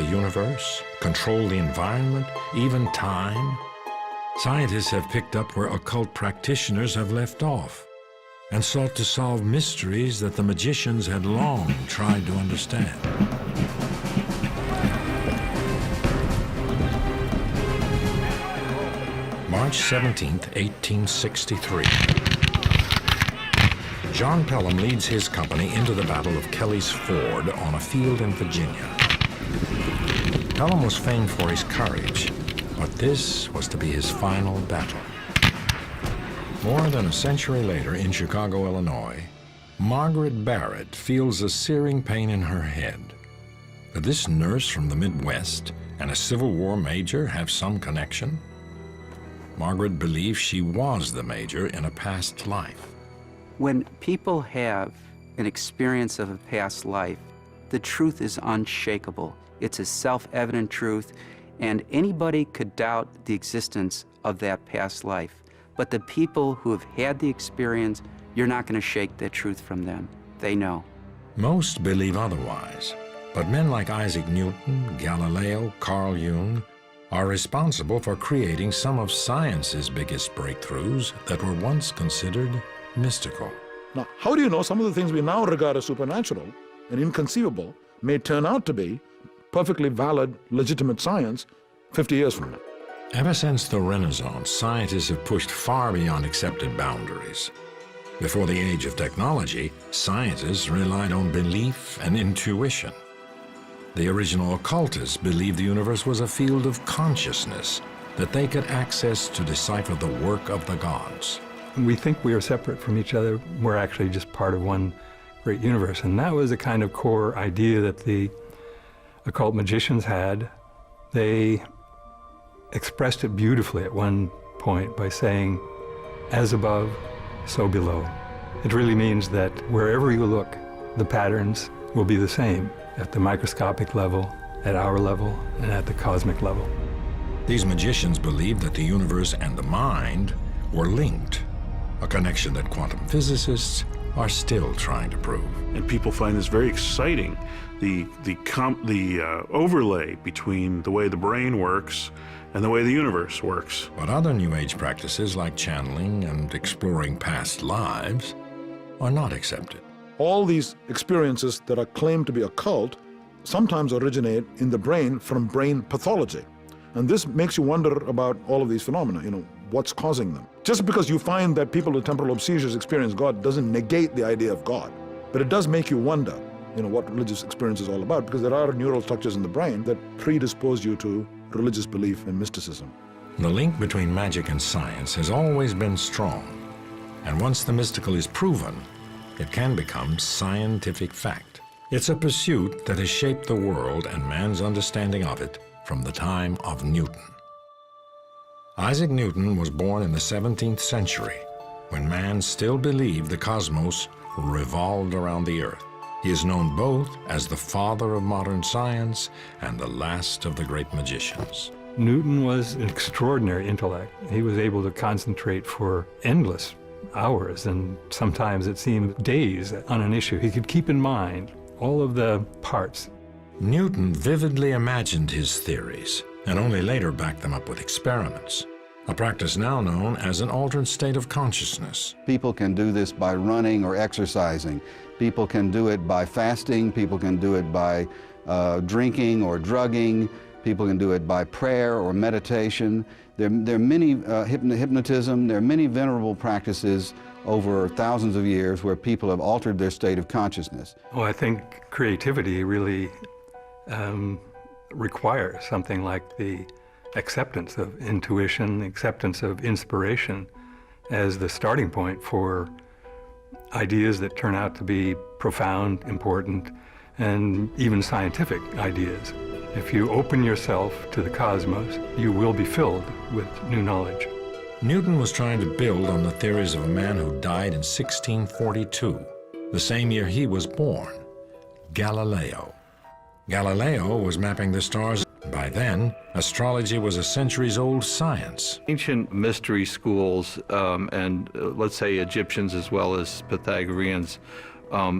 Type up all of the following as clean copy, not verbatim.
the universe, control the environment, even time, scientists have picked up where occult practitioners have left off and sought to solve mysteries that the magicians had long tried to understand. March 17, 1863. John Pelham leads his company into the Battle of Kelly's Ford on a field in Virginia. Pelham was famed for his courage, but this was to be his final battle. More than a century later in Chicago, Illinois, Margaret Barrett feels a searing pain in her head. Could this nurse from the Midwest and a Civil War major have some connection? Margaret believes she was the major in a past life. When people have an experience of a past life, the truth is unshakable. It's a self-evident truth, and anybody could doubt the existence of that past life. But the people who have had the experience, you're not going to shake that truth from them. They know. Most believe otherwise, but men like Isaac Newton, Galileo, Carl Jung are responsible for creating some of science's biggest breakthroughs that were once considered mystical. Now, how do you know some of the things we now regard as supernatural and inconceivable may turn out to be perfectly valid, legitimate science 50 years from now? Ever since the Renaissance, scientists have pushed far beyond accepted boundaries. Before the age of technology, scientists relied on belief and intuition. The original occultists believed the universe was a field of consciousness that they could access to decipher the work of the gods. We think we are separate from each other. We're actually just part of one great universe. And that was a kind of core idea that the occult magicians had. They expressed it beautifully at one point by saying, as above, so below. It really means that wherever you look, the patterns will be the same at the microscopic level, at our level, and at the cosmic level. These magicians believed that the universe and the mind were linked, a connection that quantum physicists are still trying to prove. And people find this very exciting, the overlay between the way the brain works and the way the universe works. But other New Age practices like channeling and exploring past lives are not accepted. All these experiences that are claimed to be occult sometimes originate in the brain from brain pathology. And this makes you wonder about all of these phenomena, what's causing them. Just because you find that people with temporal lobe seizures experience God doesn't negate the idea of God. But it does make you wonder, what religious experience is all about, because there are neural structures in the brain that predispose you to religious belief and mysticism. The link between magic and science has always been strong. And once the mystical is proven, it can become scientific fact. It's a pursuit that has shaped the world and man's understanding of it from the time of Newton. Isaac Newton was born in the 17th century, when man still believed the cosmos revolved around the earth. He is known both as the father of modern science and the last of the great magicians. Newton was an extraordinary intellect. He was able to concentrate for endless hours, and sometimes it seemed days on an issue. He could keep in mind all of the parts. Newton vividly imagined his theories and only later backed them up with experiments, a practice now known as an altered state of consciousness. People can do this by running or exercising. People can do it by fasting. People can do it by drinking or drugging. People can do it by prayer or meditation. There are many, hypnotism, there are many venerable practices over thousands of years where people have altered their state of consciousness. Well, I think creativity really requires something like the acceptance of intuition, acceptance of inspiration as the starting point for ideas that turn out to be profound, important, and even scientific ideas. If you open yourself to the cosmos, you will be filled with new knowledge. Newton was trying to build on the theories of a man who died in 1642, the same year he was born, Galileo. Galileo was mapping the stars. By then, astrology was a centuries-old science. Ancient mystery schools, and let's say Egyptians as well as Pythagoreans,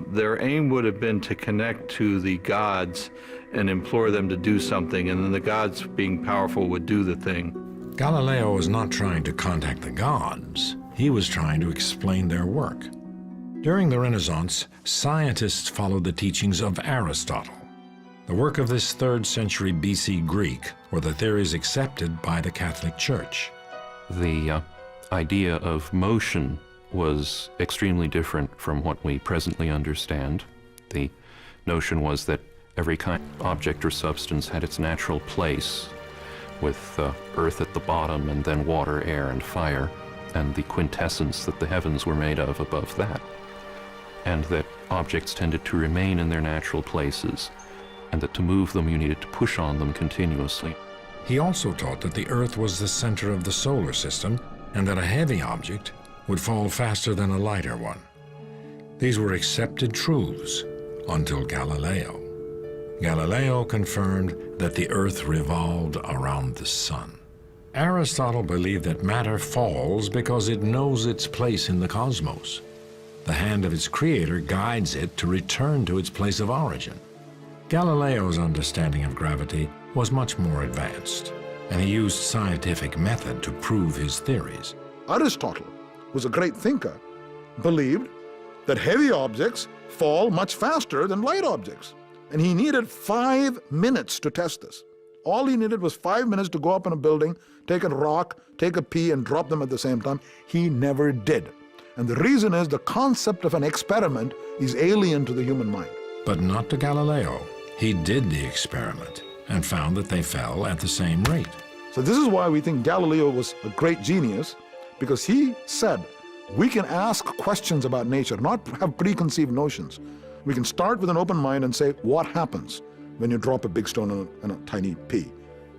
their aim would have been to connect to the gods and implore them to do something, and then the gods, being powerful, would do the thing. Galileo was not trying to contact the gods. He was trying to explain their work. During the Renaissance, scientists followed the teachings of Aristotle. The work of this 3rd century BC Greek were the theories accepted by the Catholic Church. The idea of motion was extremely different from what we presently understand. The notion was that every kind of object or substance had its natural place, with earth at the bottom and then water, air, and fire, and the quintessence that the heavens were made of above that, and that objects tended to remain in their natural places, and that to move them you needed to push on them continuously. He also taught that the Earth was the center of the solar system and that a heavy object would fall faster than a lighter one. These were accepted truths until Galileo. Galileo confirmed that the Earth revolved around the sun. Aristotle believed that matter falls because it knows its place in the cosmos. The hand of its creator guides it to return to its place of origin. Galileo's understanding of gravity was much more advanced, and he used scientific method to prove his theories. Aristotle, who was a great thinker, believed that heavy objects fall much faster than light objects. And he needed 5 minutes to test this. All he needed was 5 minutes to go up in a building, take a rock, take a pea, and drop them at the same time. He never did. And the reason is the concept of an experiment is alien to the human mind. But not to Galileo. He did the experiment and found that they fell at the same rate. So this is why we think Galileo was a great genius, because he said, we can ask questions about nature, not have preconceived notions. We can start with an open mind and say, what happens when you drop a big stone on a tiny pea?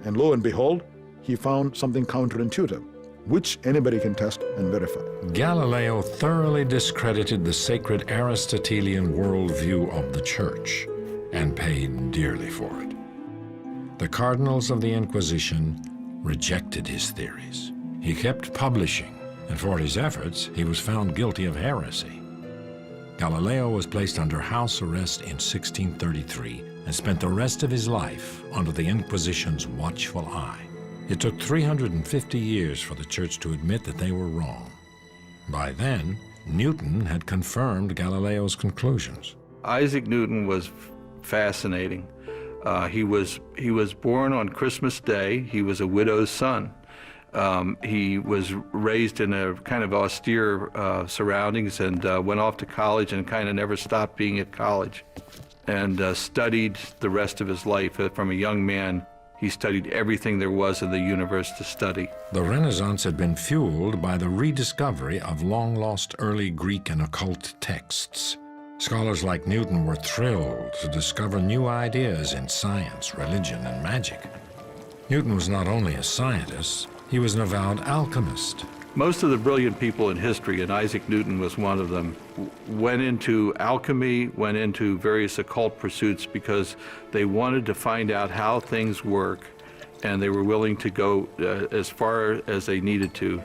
And lo and behold, he found something counterintuitive, which anybody can test and verify. Galileo thoroughly discredited the sacred Aristotelian worldview of the Church and paid dearly for it. The cardinals of the Inquisition rejected his theories. He kept publishing, and for his efforts, he was found guilty of heresy. Galileo was placed under house arrest in 1633 and spent the rest of his life under the Inquisition's watchful eye. It took 350 years for the Church to admit that they were wrong. By then, Newton had confirmed Galileo's conclusions. Isaac Newton was fascinating. He was born on Christmas Day. He was a widow's son. He was raised in a kind of austere surroundings and went off to college and kind of never stopped being at college, and studied the rest of his life. From a young man, he studied everything there was in the universe to study. The Renaissance had been fueled by the rediscovery of long-lost early Greek and occult texts. Scholars like Newton were thrilled to discover new ideas in science, religion, and magic. Newton was not only a scientist, he was an avowed alchemist. Most of the brilliant people in history, and Isaac Newton was one of them, went into alchemy, went into various occult pursuits because they wanted to find out how things work, and they were willing to go as far as they needed to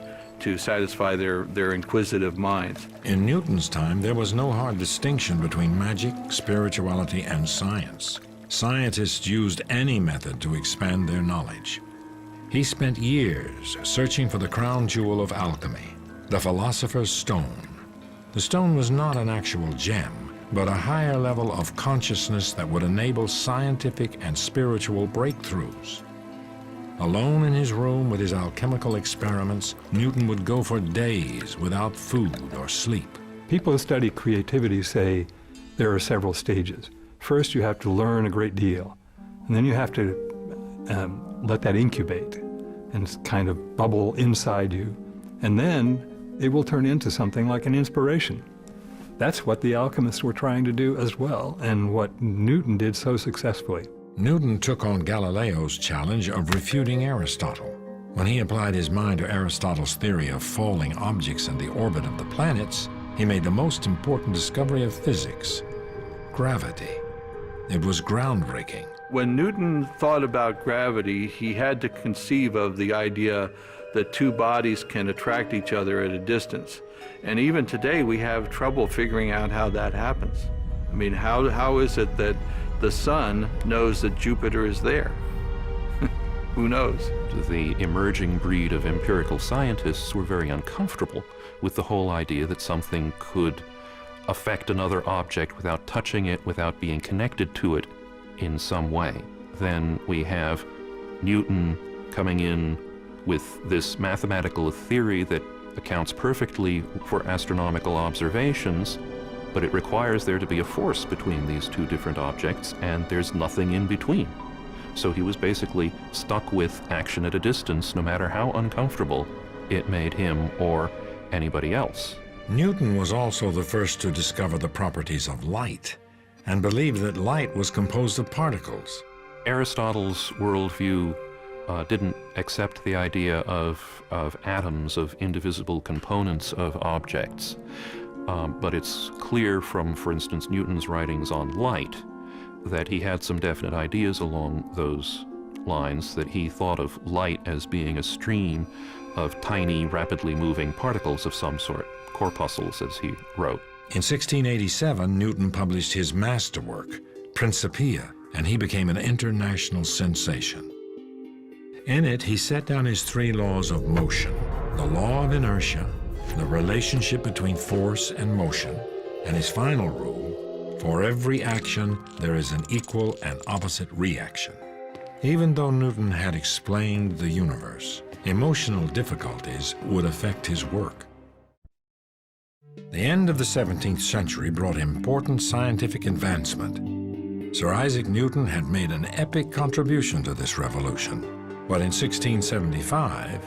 satisfy their inquisitive minds. In Newton's time, there was no hard distinction between magic, spirituality, and science. Scientists used any method to expand their knowledge. He spent years searching for the crown jewel of alchemy, the philosopher's stone. The stone was not an actual gem, but a higher level of consciousness that would enable scientific and spiritual breakthroughs. Alone in his room with his alchemical experiments, Newton would go for days without food or sleep. People who study creativity say there are several stages. First, you have to learn a great deal, and then you have to let that incubate and kind of bubble inside you, and then it will turn into something like an inspiration. That's what the alchemists were trying to do as well, and what Newton did so successfully. Newton took on Galileo's challenge of refuting Aristotle. When he applied his mind to Aristotle's theory of falling objects in the orbit of the planets, he made the most important discovery of physics: gravity. It was groundbreaking. When Newton thought about gravity, he had to conceive of the idea that two bodies can attract each other at a distance. And even today, we have trouble figuring out how that happens. I mean, how is it that the sun knows that Jupiter is there. Who knows? The emerging breed of empirical scientists were very uncomfortable with the whole idea that something could affect another object without touching it, without being connected to it in some way. Then we have Newton coming in with this mathematical theory that accounts perfectly for astronomical observations, but it requires there to be a force between these two different objects, and there's nothing in between. So he was basically stuck with action at a distance, no matter how uncomfortable it made him or anybody else. Newton was also the first to discover the properties of light and believed that light was composed of particles. Aristotle's worldview didn't accept the idea of atoms, of indivisible components of objects. But it's clear from, for instance, Newton's writings on light that he had some definite ideas along those lines, that he thought of light as being a stream of tiny, rapidly moving particles of some sort, corpuscles, as he wrote. In 1687, Newton published his masterwork, Principia, and he became an international sensation. In it, he set down his three laws of motion: the law of inertia, the relationship between force and motion, and his final rule: for every action, there is an equal and opposite reaction. Even though Newton had explained the universe, emotional difficulties would affect his work. The end of the 17th century brought important scientific advancement. Sir Isaac Newton had made an epic contribution to this revolution, but in 1675,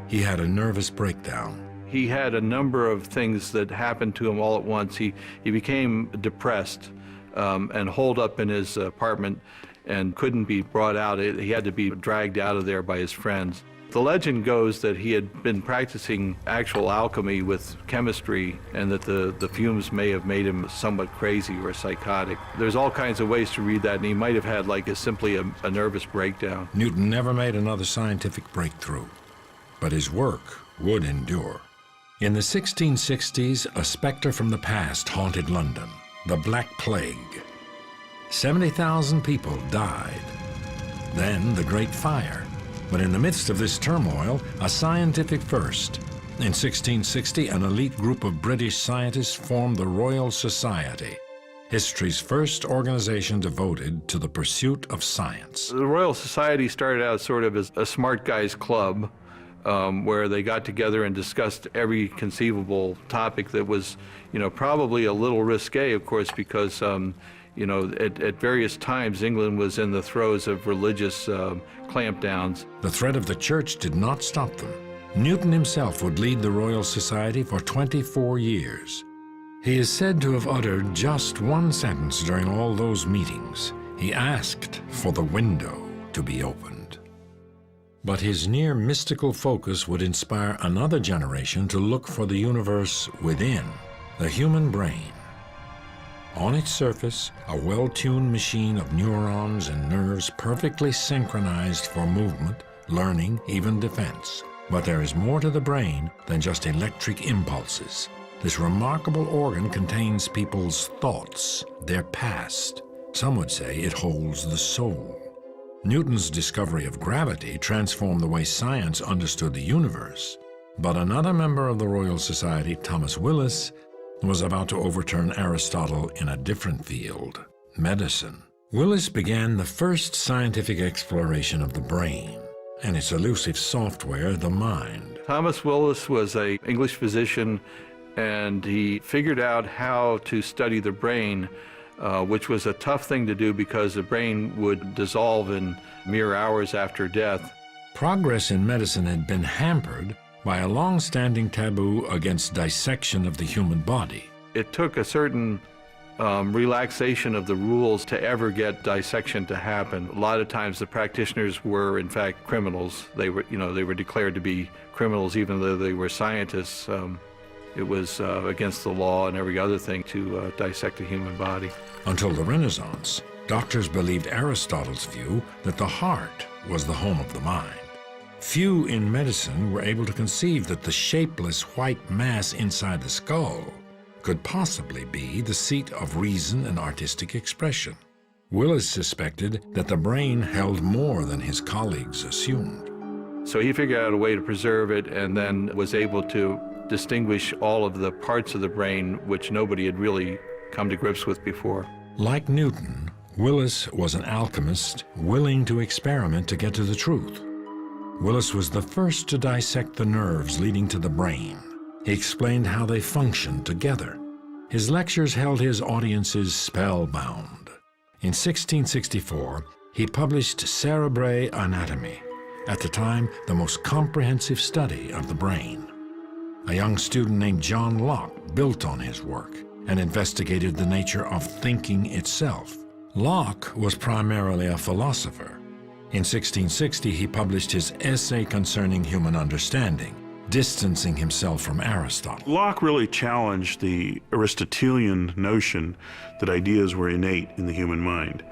he had a nervous breakdown. He had a number of things that happened to him all at once. He became depressed and holed up in his apartment and couldn't be brought out. He had to be dragged out of there by his friends. The legend goes that he had been practicing actual alchemy with chemistry, and that the fumes may have made him somewhat crazy or psychotic. There's all kinds of ways to read that, and he might have had simply a nervous breakdown. Newton never made another scientific breakthrough, but his work would endure. In the 1660s, a specter from the past haunted London, the Black Plague. 70,000 people died. Then the Great Fire. But in the midst of this turmoil, a scientific first. In 1660, an elite group of British scientists formed the Royal Society, history's first organization devoted to the pursuit of science. The Royal Society started out sort of as a smart guys club, where they got together and discussed every conceivable topic that was, probably a little risque, of course, because at various times, England was in the throes of religious clampdowns. The threat of the church did not stop them. Newton himself would lead the Royal Society for 24 years. He is said to have uttered just one sentence during all those meetings. He asked for the window to be opened. But his near mystical focus would inspire another generation to look for the universe within, the human brain. On its surface, a well-tuned machine of neurons and nerves perfectly synchronized for movement, learning, even defense. But there is more to the brain than just electric impulses. This remarkable organ contains people's thoughts, their past. Some would say it holds the soul. Newton's discovery of gravity transformed the way science understood the universe. But another member of the Royal Society, Thomas Willis, was about to overturn Aristotle in a different field, medicine. Willis began the first scientific exploration of the brain and its elusive software, the mind. Thomas Willis was an English physician, and he figured out how to study the brain, which was a tough thing to do because the brain would dissolve in mere hours after death. Progress in medicine had been hampered by a long-standing taboo against dissection of the human body. It took a certain relaxation of the rules to ever get dissection to happen. A lot of times the practitioners were in fact criminals. They were declared to be criminals even though they were scientists. It was against the law and every other thing to dissect a human body. Until the Renaissance, doctors believed Aristotle's view that the heart was the home of the mind. Few in medicine were able to conceive that the shapeless white mass inside the skull could possibly be the seat of reason and artistic expression. Willis suspected that the brain held more than his colleagues assumed. So he figured out a way to preserve it and then was able to distinguish all of the parts of the brain which nobody had really come to grips with before. Like Newton, Willis was an alchemist willing to experiment to get to the truth. Willis was the first to dissect the nerves leading to the brain. He explained how they functioned together. His lectures held his audiences spellbound. In 1664, he published Cerebrae Anatomy, at the time the most comprehensive study of the brain. A young student named John Locke built on his work and investigated the nature of thinking itself. Locke was primarily a philosopher. In 1660, he published his Essay Concerning Human Understanding, distancing himself from Aristotle. Locke really challenged the Aristotelian notion that ideas were innate in the human mind,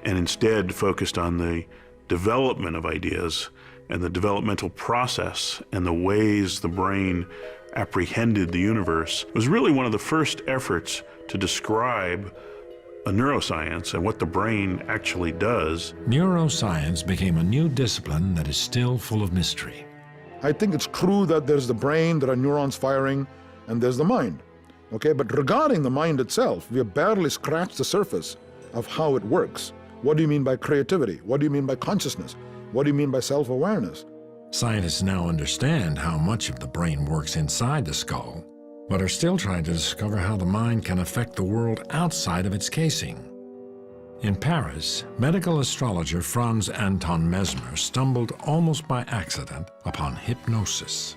and instead focused on the development of ideas and the developmental process and the ways the brain apprehended the universe. It was really one of the first efforts to describe a neuroscience and what the brain actually does. Neuroscience became a new discipline that is still full of mystery. I think it's true that there's the brain, there are neurons firing, and there's the mind. Okay, but regarding the mind itself, we have barely scratched the surface of how it works. What do you mean by creativity? What do you mean by consciousness? What do you mean by self-awareness? Scientists now understand how much of the brain works inside the skull, but are still trying to discover how the mind can affect the world outside of its casing. In Paris, medical astrologer Franz Anton Mesmer stumbled almost by accident upon hypnosis.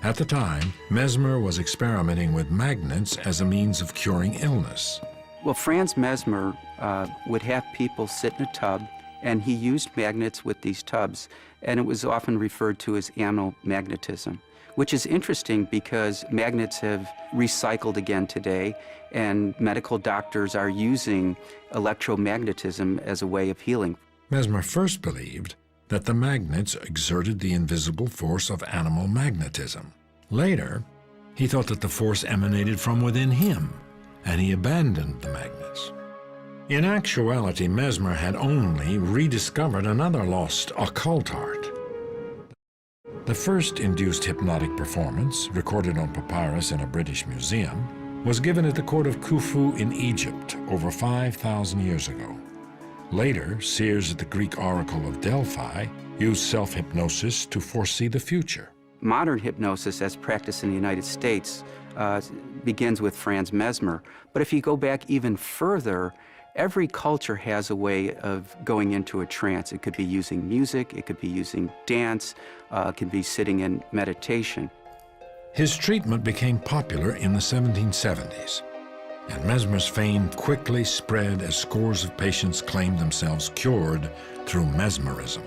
At the time, Mesmer was experimenting with magnets as a means of curing illness. Well, Franz Mesmer would have people sit in a tub, and he used magnets with these tubs, and it was often referred to as amnomagnetism, which is interesting because magnets have recycled again today, and medical doctors are using electromagnetism as a way of healing. Mesmer first believed that the magnets exerted the invisible force of animal magnetism. Later, he thought that the force emanated from within him, and he abandoned the magnets. In actuality, Mesmer had only rediscovered another lost occult art. The first induced hypnotic performance, recorded on papyrus in a British museum, was given at the court of Khufu in Egypt over 5,000 years ago. Later, seers at the Greek oracle of Delphi used self-hypnosis to foresee the future. Modern hypnosis, as practiced in the United States, begins with Franz Mesmer. But if you go back even further, every culture has a way of going into a trance. It could be using music, it could be using dance, it could be sitting in meditation. His treatment became popular in the 1770s, and Mesmer's fame quickly spread as scores of patients claimed themselves cured through mesmerism.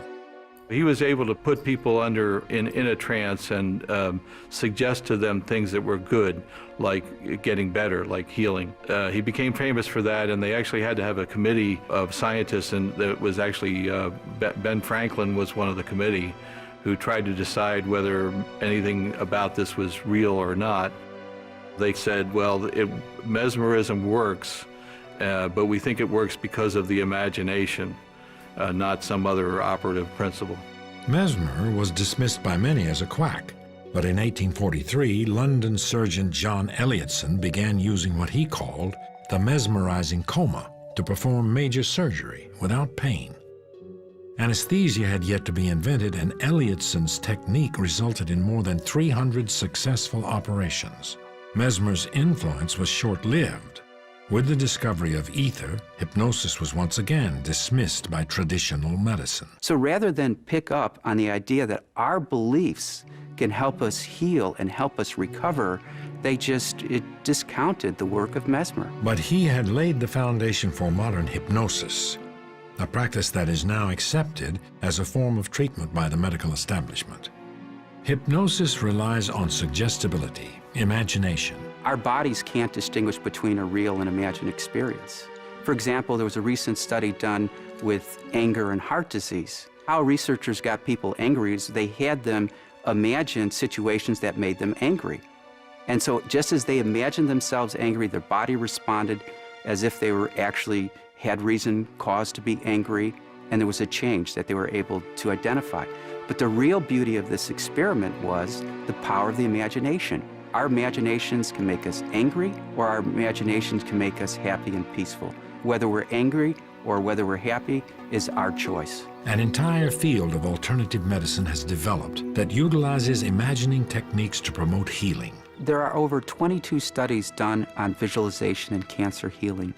He was able to put people in a trance and suggest to them things that were good, like getting better, like healing. He became famous for that, and they actually had to have a committee of scientists, and that was actually Ben Franklin was one of the committee who tried to decide whether anything about this was real or not. They said, well, mesmerism works, but we think it works because of the imagination. Not some other operative principle. Mesmer was dismissed by many as a quack, but in 1843, London surgeon John Elliotson began using what he called the mesmerizing coma to perform major surgery without pain. Anesthesia had yet to be invented, and Elliotson's technique resulted in more than 300 successful operations. Mesmer's influence was short-lived. With the discovery of ether, hypnosis was once again dismissed by traditional medicine. So rather than pick up on the idea that our beliefs can help us heal and help us recover, it discounted the work of Mesmer. But he had laid the foundation for modern hypnosis, a practice that is now accepted as a form of treatment by the medical establishment. Hypnosis relies on suggestibility, imagination. Our bodies can't distinguish between a real and imagined experience. For example, there was a recent study done with anger and heart disease. How researchers got people angry is they had them imagine situations that made them angry. And so just as they imagined themselves angry, their body responded, as if they were actually had reason, cause to be angry, and there was a change that they were able to identify. But the real beauty of this experiment was the power of the imagination. Our imaginations can make us angry, or our imaginations can make us happy and peaceful. Whether we're angry or whether we're happy is our choice. An entire field of alternative medicine has developed that utilizes imagining techniques to promote healing. There are over 22 studies done on visualization and cancer healing.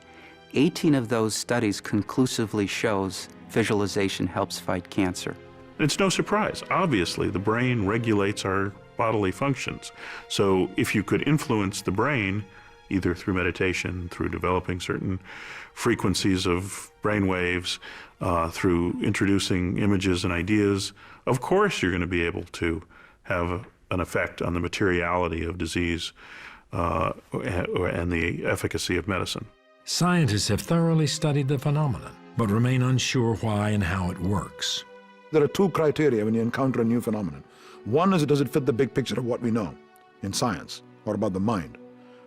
18 of those studies conclusively shows visualization helps fight cancer. It's no surprise. Obviously, the brain regulates our bodily functions. So if you could influence the brain, either through meditation, through developing certain frequencies of brain waves, through introducing images and ideas, of course you're going to be able to have an effect on the materiality of disease and the efficacy of medicine. Scientists have thoroughly studied the phenomenon, but remain unsure why and how it works. There are two criteria when you encounter a new phenomenon. One is, does it fit the big picture of what we know in science or about the mind,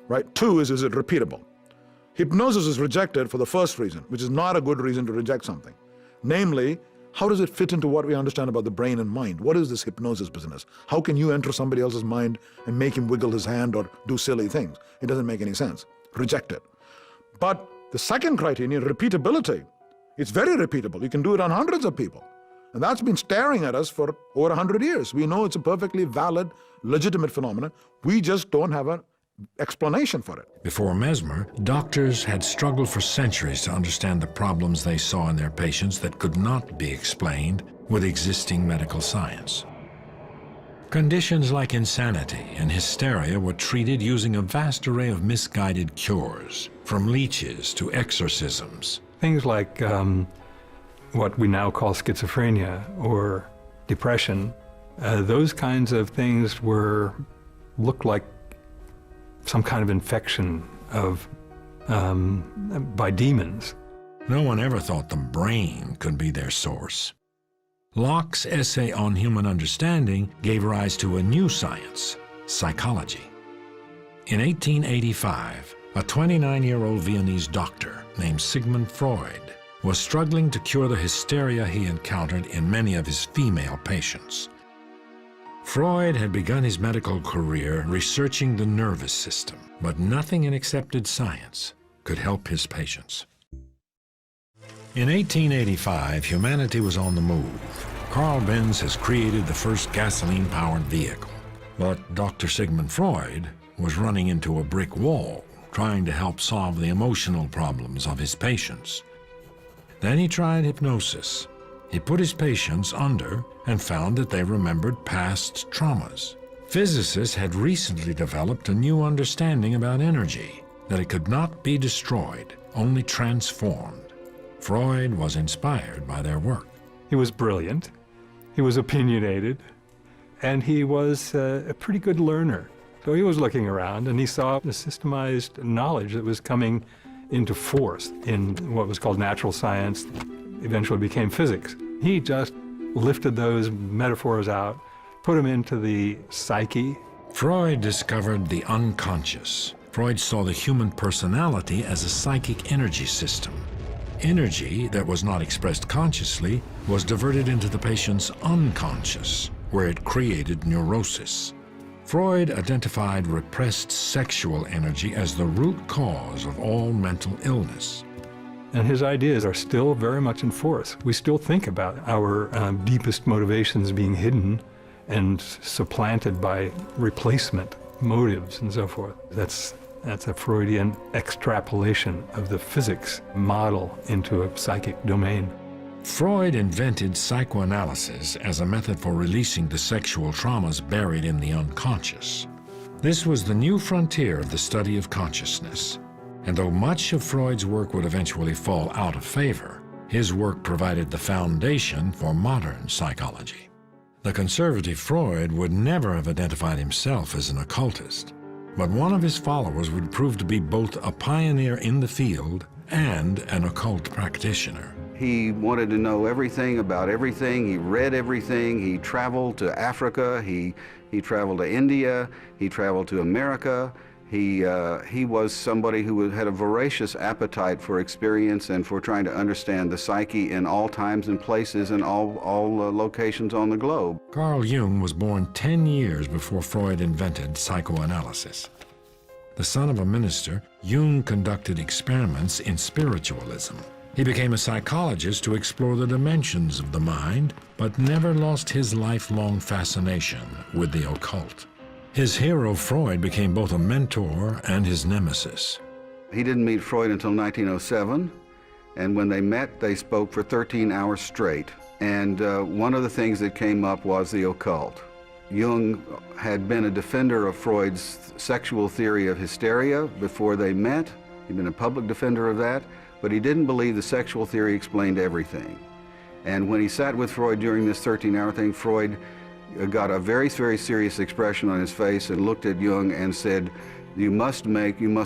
right? Two is it repeatable? Hypnosis is rejected for the first reason, which is not a good reason to reject something. Namely, how does it fit into what we understand about the brain and mind? What is this hypnosis business? How can you enter somebody else's mind and make him wiggle his hand or do silly things? It doesn't make any sense. Reject it. But the second criterion, repeatability. It's very repeatable. You can do it on hundreds of people. And that's been staring at us for over 100 years. We know it's a perfectly valid, legitimate phenomenon. We just don't have an explanation for it. Before Mesmer, doctors had struggled for centuries to understand the problems they saw in their patients that could not be explained with existing medical science. Conditions like insanity and hysteria were treated using a vast array of misguided cures, from leeches to exorcisms. Things like what we now call schizophrenia or depression, those kinds of things looked like some kind of infection by demons. No one ever thought the brain could be their source. Locke's essay on human understanding gave rise to a new science, psychology. In 1885, a 29-year-old Viennese doctor named Sigmund Freud was struggling to cure the hysteria he encountered in many of his female patients. Freud had begun his medical career researching the nervous system, but nothing in accepted science could help his patients. In 1885, humanity was on the move. Carl Benz has created the first gasoline-powered vehicle. But Dr. Sigmund Freud was running into a brick wall, trying to help solve the emotional problems of his patients. Then he tried hypnosis. He put his patients under and found that they remembered past traumas. Physicists had recently developed a new understanding about energy, that it could not be destroyed, only transformed. Freud was inspired by their work. He was brilliant, he was opinionated, and he was a pretty good learner. So he was looking around and he saw the systemized knowledge that was coming into force in what was called natural science, eventually became physics. He just lifted those metaphors out, put them into the psyche. Freud discovered the unconscious. Freud saw the human personality as a psychic energy system. Energy that was not expressed consciously was diverted into the patient's unconscious, where it created neurosis. Freud identified repressed sexual energy as the root cause of all mental illness. And his ideas are still very much in force. We still think about our deepest motivations being hidden and supplanted by replacement motives and so forth. That's a Freudian extrapolation of the physics model into a psychic domain. Freud invented psychoanalysis as a method for releasing the sexual traumas buried in the unconscious. This was the new frontier of the study of consciousness. And though much of Freud's work would eventually fall out of favor, his work provided the foundation for modern psychology. The conservative Freud would never have identified himself as an occultist, but one of his followers would prove to be both a pioneer in the field and an occult practitioner. He wanted to know everything about everything. He read everything. He traveled to Africa. He traveled to India. He traveled to America. He was somebody who had a voracious appetite for experience and for trying to understand the psyche in all times and places and all locations on the globe. Carl Jung was born 10 years before Freud invented psychoanalysis. The son of a minister, Jung conducted experiments in spiritualism. He became a psychologist to explore the dimensions of the mind, but never lost his lifelong fascination with the occult. His hero, Freud, became both a mentor and his nemesis. He didn't meet Freud until 1907, and when they met, they spoke for 13 hours straight. And one of the things that came up was the occult. Jung had been a defender of Freud's sexual theory of hysteria before they met. He'd been a public defender of that, but he didn't believe the sexual theory explained everything. And when he sat with Freud during this 13-hour thing, Freud got a very, very serious expression on his face and looked at Jung and said, you must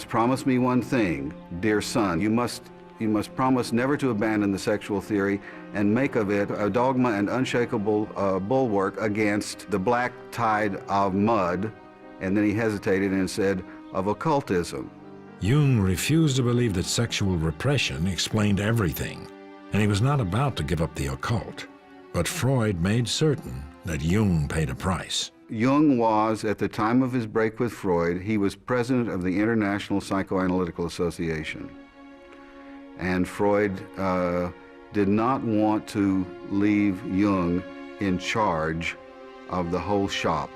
promise me one thing, dear son. You must promise never to abandon the sexual theory and make of it a dogma and unshakable bulwark against the black tide of mud. And then he hesitated and said, of occultism. Jung refused to believe that sexual repression explained everything, and he was not about to give up the occult. But Freud made certain that Jung paid a price. Jung was, at the time of his break with Freud, he was president of the International Psychoanalytical Association. And Freud did not want to leave Jung in charge of the whole shop.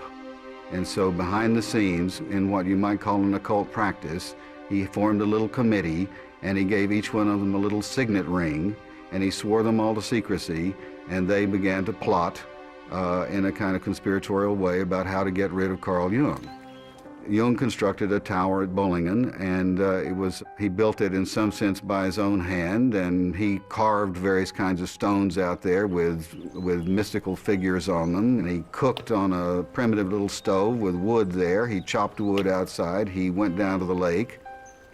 And so behind the scenes, in what you might call an occult practice, he formed a little committee, and he gave each one of them a little signet ring, and he swore them all to secrecy, and they began to plot in a kind of conspiratorial way about how to get rid of Carl Jung. Jung constructed a tower at Bollingen, and he built it in some sense by his own hand, and he carved various kinds of stones out there with mystical figures on them, and he cooked on a primitive little stove with wood there. He chopped wood outside. He went down to the lake.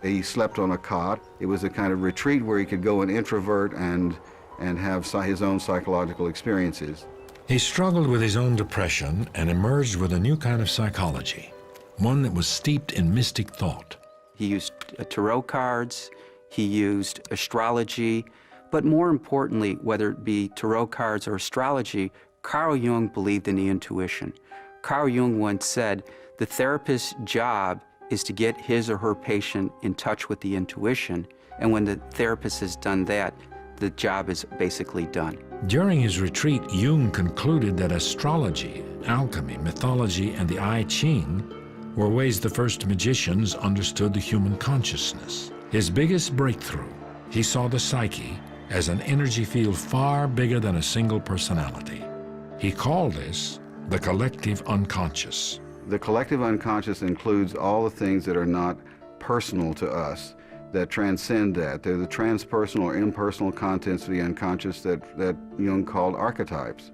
He slept on a cot. It was a kind of retreat where he could go and introvert and have his own psychological experiences. He struggled with his own depression and emerged with a new kind of psychology, one that was steeped in mystic thought. He used tarot cards, he used astrology, but more importantly, whether it be tarot cards or astrology, Carl Jung believed in the intuition. Carl Jung once said, the therapist's job is to get his or her patient in touch with the intuition, and when the therapist has done that, the job is basically done. During his retreat, Jung concluded that astrology, alchemy, mythology, and the I Ching were ways the first magicians understood the human consciousness. His biggest breakthrough, he saw the psyche as an energy field far bigger than a single personality. He called this the collective unconscious. The collective unconscious includes all the things that are not personal to us, that transcend that. They're the transpersonal or impersonal contents of the unconscious that Jung called archetypes.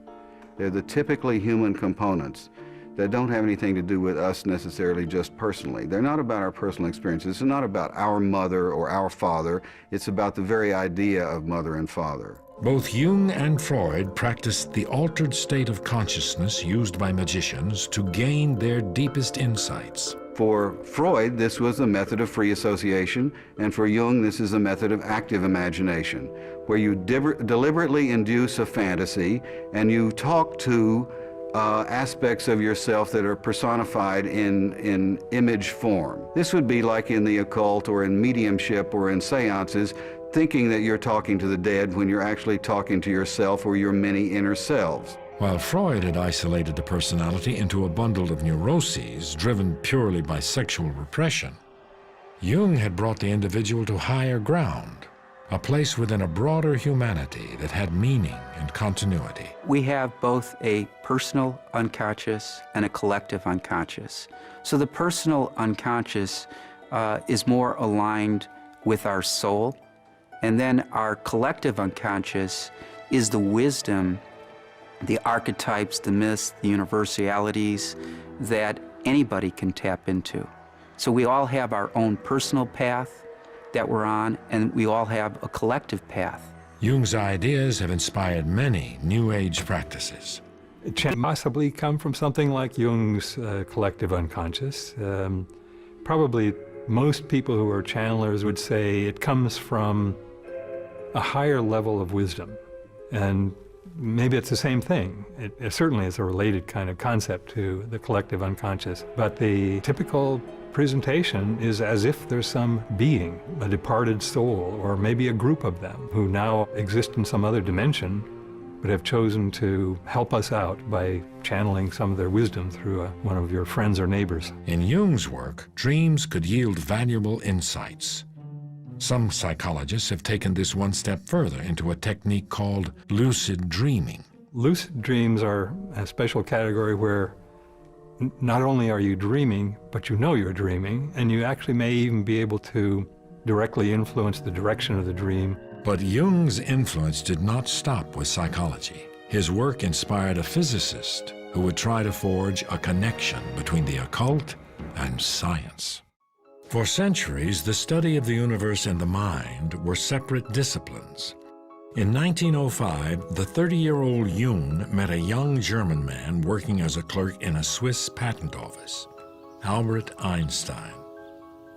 They're the typically human components that don't have anything to do with us necessarily just personally. They're not about our personal experiences. It's not about our mother or our father. It's about the very idea of mother and father. Both Jung and Freud practiced the altered state of consciousness used by magicians to gain their deepest insights. For Freud, this was a method of free association, and for Jung, this is a method of active imagination, where you deliberately induce a fantasy and you talk to aspects of yourself that are personified in image form. This would be like in the occult or in mediumship or in seances, thinking that you're talking to the dead when you're actually talking to yourself or your many inner selves. While Freud had isolated the personality into a bundle of neuroses driven purely by sexual repression, Jung had brought the individual to higher ground, a place within a broader humanity that had meaning and continuity. We have both a personal unconscious and a collective unconscious. So the personal unconscious is more aligned with our soul, and then our collective unconscious is the wisdom, the archetypes, the myths, the universalities that anybody can tap into. So we all have our own personal path that we're on, and we all have a collective path. Jung's ideas have inspired many New Age practices. It can possibly come from something like Jung's collective unconscious, Probably most people who are channelers would say it comes from a higher level of wisdom. And maybe it's the same thing. It certainly is a related kind of concept to the collective unconscious. But the typical presentation is as if there's some being, a departed soul, or maybe a group of them who now exist in some other dimension, but have chosen to help us out by channeling some of their wisdom through one of your friends or neighbors. In Jung's work, dreams could yield valuable insights. Some psychologists have taken this one step further into a technique called lucid dreaming. Lucid dreams are a special category where not only are you dreaming, but you know you're dreaming, and you actually may even be able to directly influence the direction of the dream. But Jung's influence did not stop with psychology. His work inspired a physicist who would try to forge a connection between the occult and science. For centuries, the study of the universe and the mind were separate disciplines. In 1905, the 30-year-old Jung met a young German man working as a clerk in a Swiss patent office, Albert Einstein.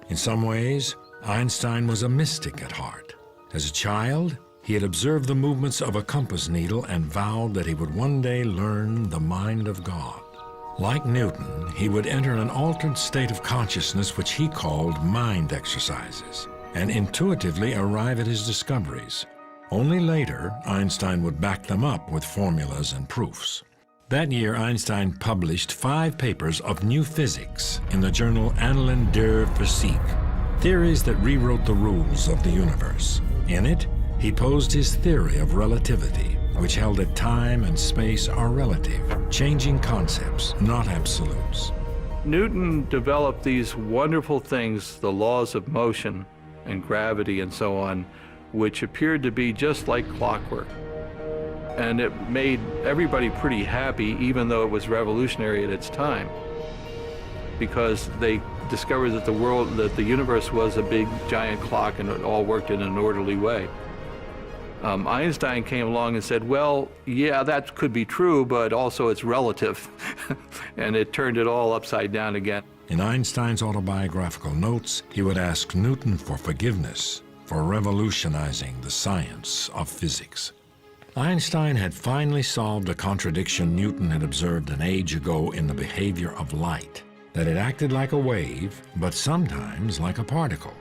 In some ways, Einstein was a mystic at heart. As a child, he had observed the movements of a compass needle and vowed that he would one day learn the mind of God. Like Newton, he would enter an altered state of consciousness which he called mind exercises, and intuitively arrive at his discoveries. Only later, Einstein would back them up with formulas and proofs. That year, Einstein published 5 papers of new physics in the journal Annalen der Physik, theories that rewrote the rules of the universe. In it, he posed his theory of relativity, which held that time and space are relative, changing concepts, not absolutes. Newton developed these wonderful things, the laws of motion and gravity and so on, which appeared to be just like clockwork. And it made everybody pretty happy, even though it was revolutionary at its time, because they discovered that the universe was a big giant clock and it all worked in an orderly way. Einstein came along and said, well, yeah, that could be true, but also it's relative. And it turned it all upside down again. In Einstein's autobiographical notes, he would ask Newton for forgiveness for revolutionizing the science of physics. Einstein had finally solved a contradiction Newton had observed an age ago in the behavior of light, that it acted like a wave, but sometimes like a particle.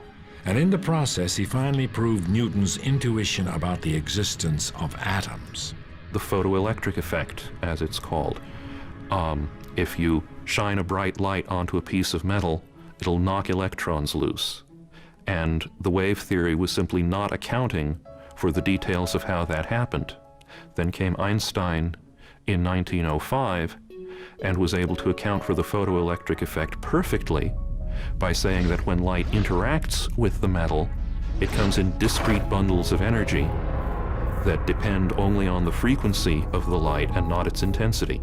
And in the process, he finally proved Newton's intuition about the existence of atoms. The photoelectric effect, as it's called. If you shine a bright light onto a piece of metal, it'll knock electrons loose. And the wave theory was simply not accounting for the details of how that happened. Then came Einstein in 1905 and was able to account for the photoelectric effect perfectly by saying that when light interacts with the metal, it comes in discrete bundles of energy that depend only on the frequency of the light and not its intensity.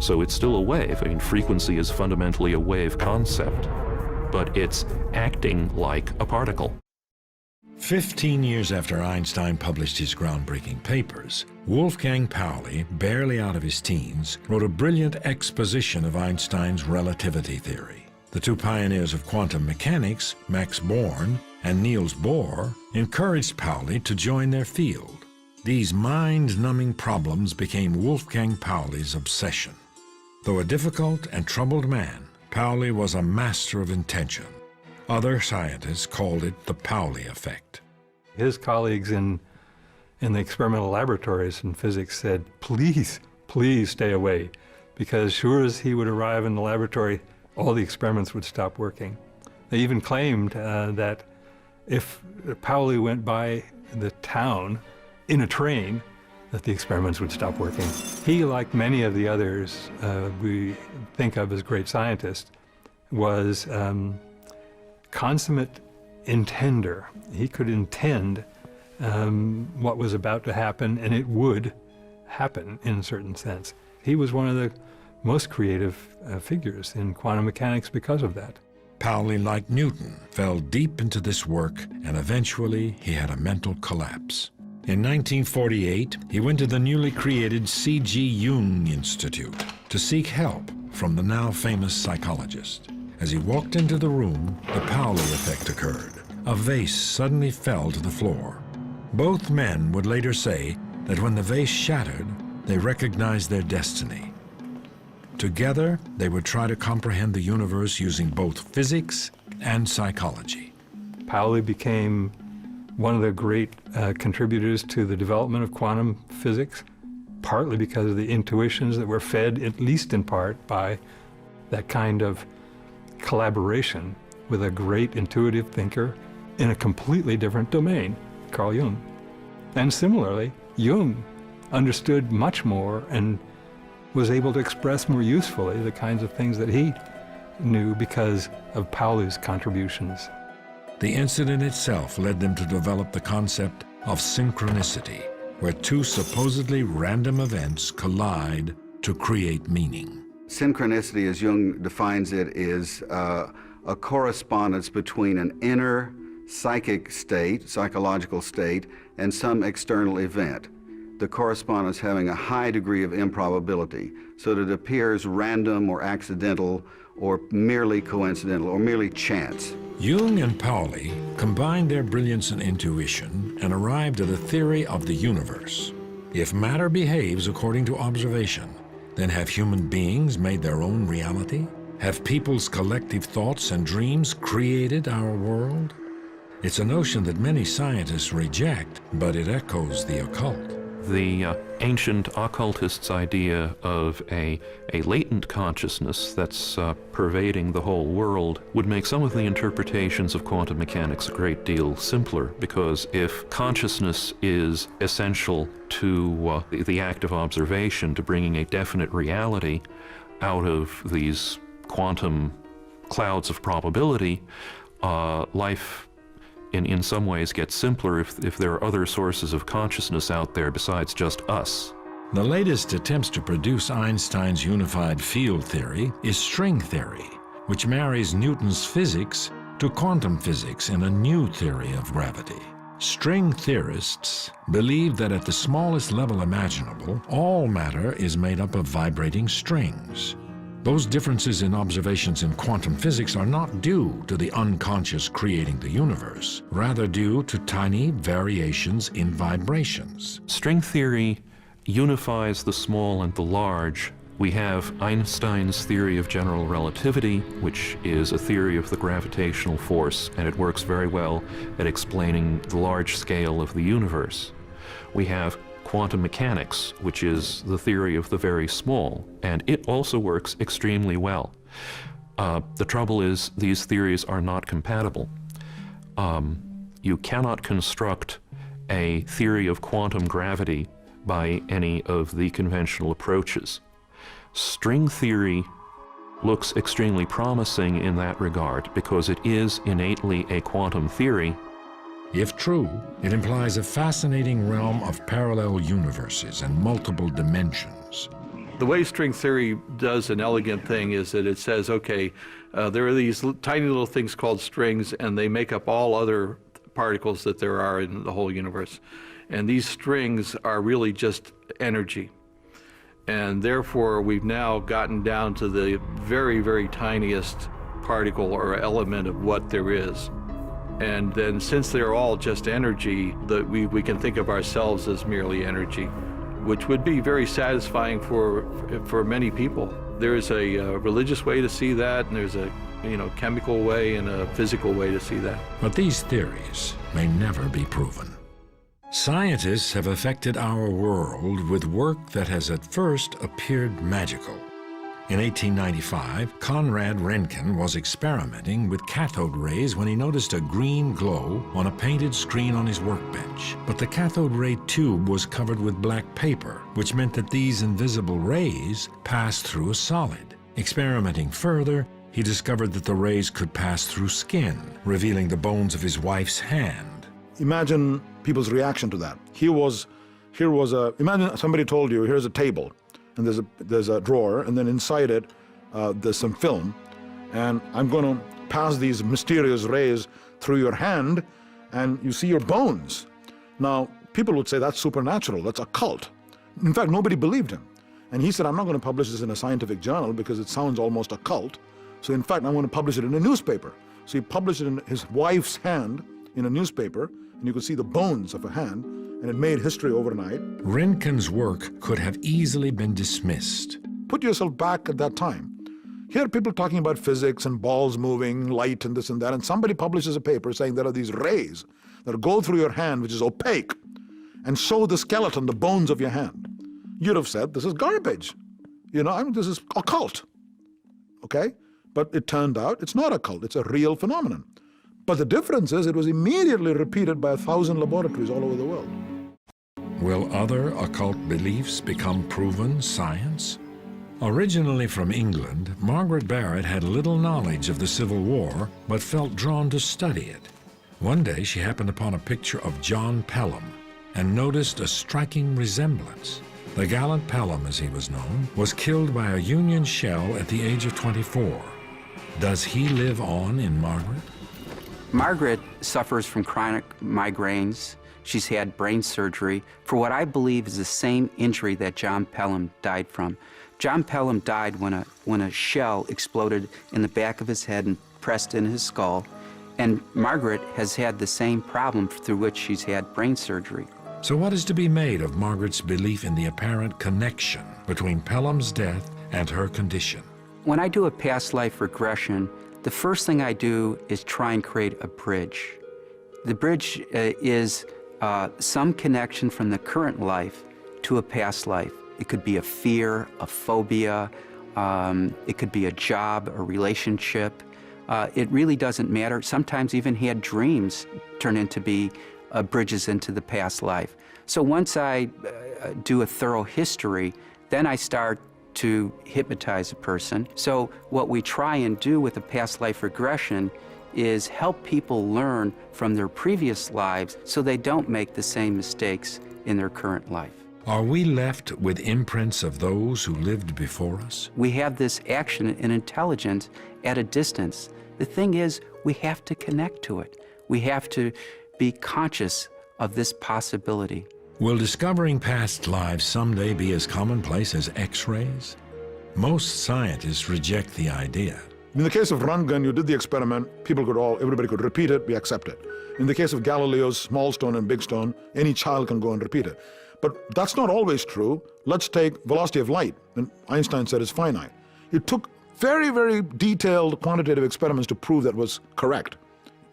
So it's still a wave. I mean, frequency is fundamentally a wave concept, but it's acting like a particle. 15 years after Einstein published his groundbreaking papers, Wolfgang Pauli, barely out of his teens, wrote a brilliant exposition of Einstein's relativity theory. The 2 pioneers of quantum mechanics, Max Born and Niels Bohr, encouraged Pauli to join their field. These mind-numbing problems became Wolfgang Pauli's obsession. Though a difficult and troubled man, Pauli was a master of intention. Other scientists called it the Pauli effect. His colleagues in the experimental laboratories in physics said, please, please stay away, because sure as he would arrive in the laboratory, all the experiments would stop working. They even claimed that if Pauli went by the town in a train, that the experiments would stop working. He, like many of the others we think of as great scientists, was consummate intender. He could intend what was about to happen, and it would happen in a certain sense. He was one of the most creative figures in quantum mechanics because of that. Pauli, like Newton, fell deep into this work, and eventually he had a mental collapse. In 1948, he went to the newly created C.G. Jung Institute to seek help from the now famous psychologist. As he walked into the room, the Pauli effect occurred. A vase suddenly fell to the floor. Both men would later say that when the vase shattered, they recognized their destiny. Together, they would try to comprehend the universe using both physics and psychology. Pauli became one of the great contributors to the development of quantum physics, partly because of the intuitions that were fed, at least in part, by that kind of collaboration with a great intuitive thinker in a completely different domain, Carl Jung. And similarly, Jung understood much more and was able to express more usefully the kinds of things that he knew because of Pauli's contributions. The incident itself led them to develop the concept of synchronicity, where two supposedly random events collide to create meaning. Synchronicity, as Jung defines it, is a correspondence between an inner psychic state, psychological state, and some external event. The correspondence having a high degree of improbability, so that it appears random or accidental or merely coincidental or merely chance. Jung and Pauli combined their brilliance and intuition and arrived at a theory of the universe. If matter behaves according to observation, then have human beings made their own reality? Have people's collective thoughts and dreams created our world? It's a notion that many scientists reject, but it echoes the occult. The ancient occultists' idea of a latent consciousness that's pervading the whole world would make some of the interpretations of quantum mechanics a great deal simpler, because if consciousness is essential to the act of observation, to bringing a definite reality out of these quantum clouds of probability, life in some ways gets simpler if there are other sources of consciousness out there besides just us. The latest attempts to produce Einstein's unified field theory is string theory, which marries Newton's physics to quantum physics in a new theory of gravity. String theorists believe that at the smallest level imaginable, all matter is made up of vibrating strings. Those differences in observations in quantum physics are not due to the unconscious creating the universe, rather due to tiny variations in vibrations. String theory unifies the small and the large. We have Einstein's theory of general relativity, which is a theory of the gravitational force, and it works very well at explaining the large scale of the universe. We have quantum mechanics, which is the theory of the very small, and it also works extremely well. The trouble is these theories are not compatible. You cannot construct a theory of quantum gravity by any of the conventional approaches. String theory looks extremely promising in that regard because it is innately a quantum theory. If true, it implies a fascinating realm of parallel universes and multiple dimensions. The way string theory does an elegant thing is that it says, okay, there are these tiny little things called strings, and they make up all other particles that there are in the whole universe. And these strings are really just energy. And therefore, we've now gotten down to the very, very tiniest particle or element of what there is. And then since they're all just energy, we can think of ourselves as merely energy, which would be very satisfying for many people. There's a religious way to see that, and there's a chemical way and a physical way to see that. But these theories may never be proven. Scientists have affected our world with work that has at first appeared magical. In 1895, Conrad Röntgen was experimenting with cathode rays when he noticed a green glow on a painted screen on his workbench. But the cathode ray tube was covered with black paper, which meant that these invisible rays passed through a solid. Experimenting further, he discovered that the rays could pass through skin, revealing the bones of his wife's hand. Imagine people's reaction to that. Imagine somebody told you, here's a table, and there's a drawer, and then inside it, there's some film, and I'm going to pass these mysterious rays through your hand, and you see your bones. Now, people would say that's supernatural, that's occult. In fact, nobody believed him. And he said, I'm not going to publish this in a scientific journal because it sounds almost occult, So in fact, I want to publish it in a newspaper. So he published it in his wife's hand in a newspaper, and you could see the bones of a hand, and it made history overnight. Röntgen's work could have easily been dismissed. Put yourself back at that time. Here are people talking about physics and balls moving, light and this and that, and somebody publishes a paper saying there are these rays that go through your hand, which is opaque, and show the skeleton, the bones of your hand. You'd have said, this is garbage. You know, I mean, this is occult, okay? But it turned out it's not occult, it's a real phenomenon. But the difference is it was immediately repeated by 1,000 laboratories all over the world. Will other occult beliefs become proven science? Originally from England, Margaret Barrett had little knowledge of the Civil War, but felt drawn to study it. One day she happened upon a picture of John Pelham and noticed a striking resemblance. The gallant Pelham, as he was known, was killed by a Union shell at the age of 24. Does he live on in Margaret? Margaret suffers from chronic migraines. She's had brain surgery for what I believe is the same injury that John Pelham died from. John Pelham died when a shell exploded in the back of his head and pressed in his skull. And Margaret has had the same problem through which she's had brain surgery. So what is to be made of Margaret's belief in the apparent connection between Pelham's death and her condition? When I do a past life regression, the first thing I do is try and create a bridge. The bridge is some connection from the current life to a past life. It could be a fear, a phobia, it could be a job, a relationship. It really doesn't matter. Sometimes even had dreams turn into be bridges into the past life. So once I do a thorough history, then I start to hypnotize a person. So what we try and do with a past life regression is help people learn from their previous lives so they don't make the same mistakes in their current life. Are we left with imprints of those who lived before us? We have this action and intelligence at a distance. The thing is, we have to connect to it. We have to be conscious of this possibility. Will discovering past lives someday be as commonplace as X-rays? Most scientists reject the idea. In the case of Röntgen, you did the experiment, everybody could repeat it, we accept it. In the case of Galileo's small stone and big stone, any child can go and repeat it. But that's not always true. Let's take velocity of light, and Einstein said it's finite. It took very, very detailed quantitative experiments to prove that was correct.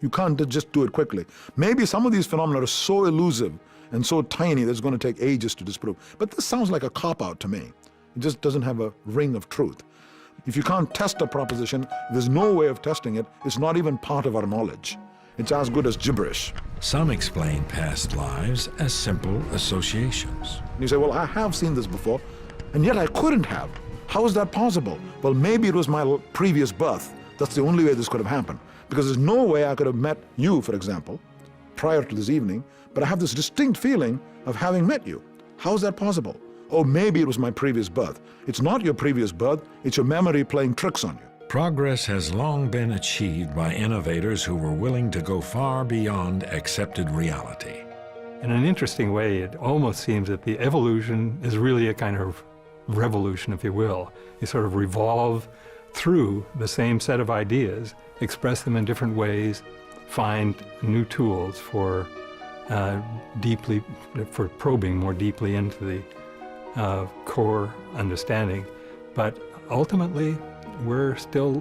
You can't just do it quickly. Maybe some of these phenomena are so elusive and so tiny that it's going to take ages to disprove. But this sounds like a cop-out to me. It just doesn't have a ring of truth. If you can't test a proposition, there's no way of testing it. It's not even part of our knowledge. It's as good as gibberish. Some explain past lives as simple associations. And you say, well, I have seen this before, and yet I couldn't have. How is that possible? Well, maybe it was my previous birth. That's the only way this could have happened. Because there's no way I could have met you, for example, prior to this evening, but I have this distinct feeling of having met you. How is that possible? Oh, maybe it was my previous birth. It's not your previous birth, it's your memory playing tricks on you. Progress has long been achieved by innovators who were willing to go far beyond accepted reality. In an interesting way, it almost seems that the evolution is really a kind of revolution, if you will. You sort of revolve through the same set of ideas, express them in different ways, find new tools for probing more deeply into the core understanding. But ultimately, we're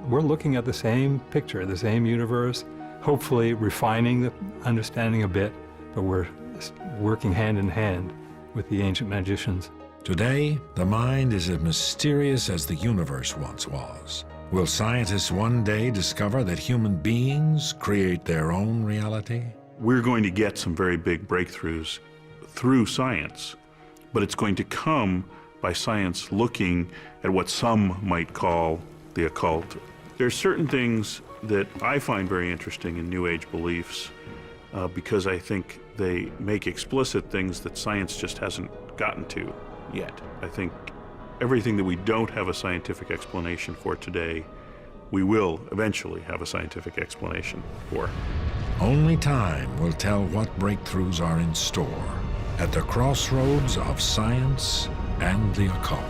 looking at the same picture, the same universe, hopefully refining the understanding a bit, but we're working hand in hand with the ancient magicians. Today, the mind is as mysterious as the universe once was. Will scientists one day discover that human beings create their own reality? We're going to get some very big breakthroughs through science, but it's going to come by science looking at what some might call the occult. There are certain things that I find very interesting in New Age beliefs because I think they make explicit things that science just hasn't gotten to yet. I think everything that we don't have a scientific explanation for today, we will eventually have a scientific explanation for. Only time will tell what breakthroughs are in store at the crossroads of science and the occult.